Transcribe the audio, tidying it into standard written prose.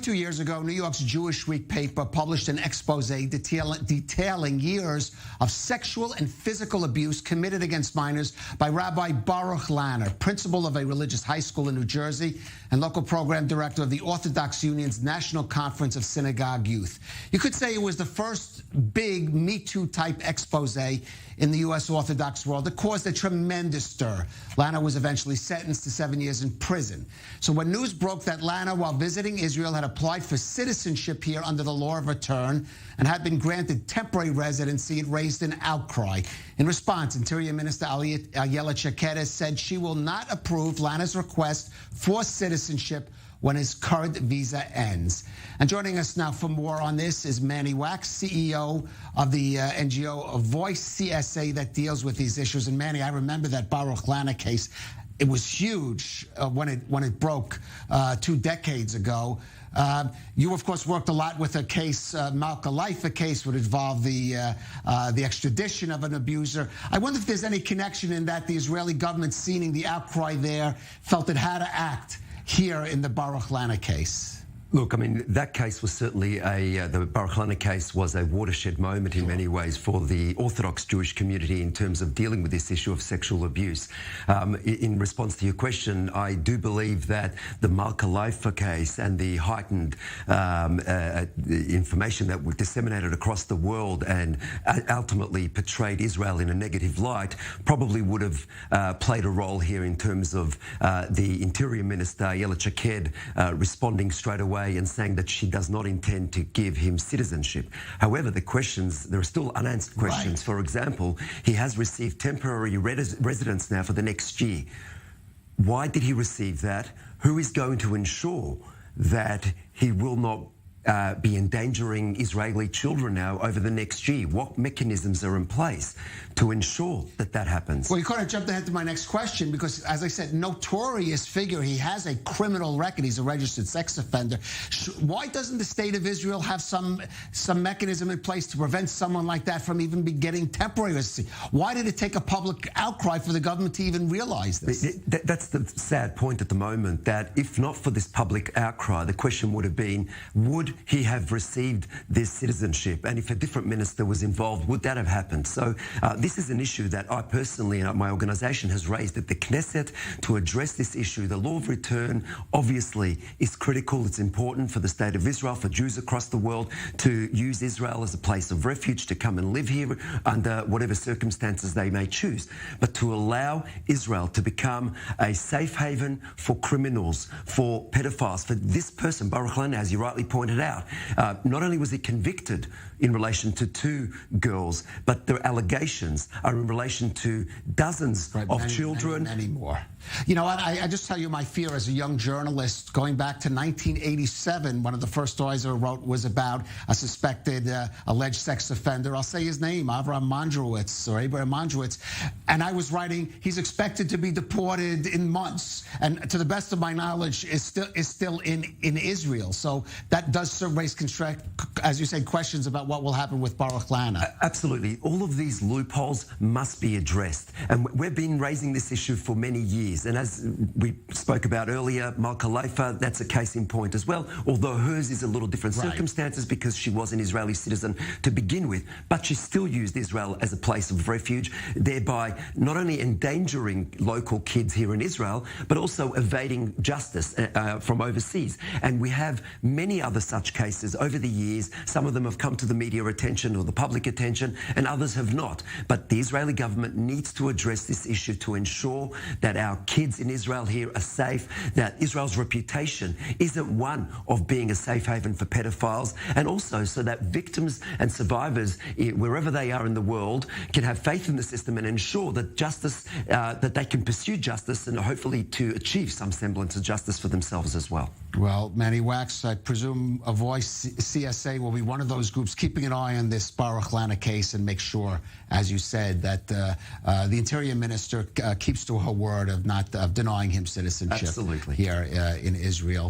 22 years ago, New York's Jewish Week paper published an expose detailing years of sexual and physical abuse committed against minors by Rabbi Baruch Lanner, principal of a religious high school in New Jersey and local program director of the Orthodox Union's National Conference of Synagogue Youth. You could say it was the first big Me Too type expose in the U.S. Orthodox world that caused a tremendous stir. Lanner was eventually sentenced to 7 years in prison. So when news broke that Lanner, while visiting Israel, had applied for citizenship here under the law of return and had been granted temporary residency, it raised an outcry. In response, Interior Minister Ayelet Shaked said she will not approve Lanner's request for citizenship when his current visa ends. And joining us now for more on this is Manny Waks, CEO of the NGO VoiCSA that deals with these issues. And Manny, I remember that Baruch Lanner case. It was huge when it broke 2 decades ago. You, of course, worked a lot with a case, Malka Life, a case would involve the extradition of an abuser. I wonder if there's any connection in that the Israeli government, seeing the outcry there, felt it had to act here in the Baruch Lanner case. Look, I mean, that case was certainly the Baruch Lanner case was a watershed moment in many ways for the Orthodox Jewish community in terms of dealing with this issue of sexual abuse. In response to your question, I do believe that the Malka Life case and the heightened information that was disseminated across the world and ultimately portrayed Israel in a negative light probably would have played a role here in terms of the Interior Minister, Ayelet Shaked, responding straight away and saying that she does not intend to give him citizenship. However, there are still unanswered questions. Right. For example, he has received temporary residence now for the next year. Why did he receive that? Who is going to ensure that he will not be endangering Israeli children now over the next year? What mechanisms are in place to ensure that that happens? Well, you kind of jumped ahead to my next question because, as I said, notorious figure. He has a criminal record. He's a registered sex offender. Why doesn't the state of Israel have some mechanism in place to prevent someone like that from even getting temporary residency? Why did it take a public outcry for the government to even realize this? That's the sad point at the moment, that if not for this public outcry, the question would have been, would he have received this citizenship? And if a different minister was involved, would that have happened? So this is an issue that I personally and my organisation has raised at the Knesset to address this issue. The law of return obviously is critical. It's important for the state of Israel, for Jews across the world to use Israel as a place of refuge, to come and live here under whatever circumstances they may choose. But to allow Israel to become a safe haven for criminals, for pedophiles, for this person, Baruch Lanner, as you rightly pointed out, not only was he convicted in relation to 2 girls, but the allegations are in relation to dozens of children. Many more. You know what? I just tell you my fear as a young journalist, going back to 1987, one of the first stories I wrote was about a suspected alleged sex offender. I'll say his name, Abraham Mondrowitz. And I was writing, he's expected to be deported in months. And to the best of my knowledge, is still in Israel. So that does raise, as you said, questions about what will happen with Baruch Lanner. Absolutely. All of these loopholes must be addressed. And we've been raising this issue for many years. And as we spoke about earlier, Malka Life, that's a case in point as well, although hers is a little different circumstances because she was an Israeli citizen to begin with, but she still used Israel as a place of refuge, thereby not only endangering local kids here in Israel, but also evading justice from overseas. And we have many other such cases over the years. Some of them have come to the media attention or the public attention, and others have not. But the Israeli government needs to address this issue to ensure that our kids in Israel here are safe, that Israel's reputation isn't one of being a safe haven for pedophiles, and also so that victims and survivors, wherever they are in the world, can have faith in the system and ensure that justice, that they can pursue justice and hopefully to achieve some semblance of justice for themselves as well. Well, Manny Waks, I presume a VoiCSA will be one of those groups keeping an eye on this Baruch Lanner case and make sure, as you said, that the Interior Minister keeps to her word of not denying him citizenship here in Israel.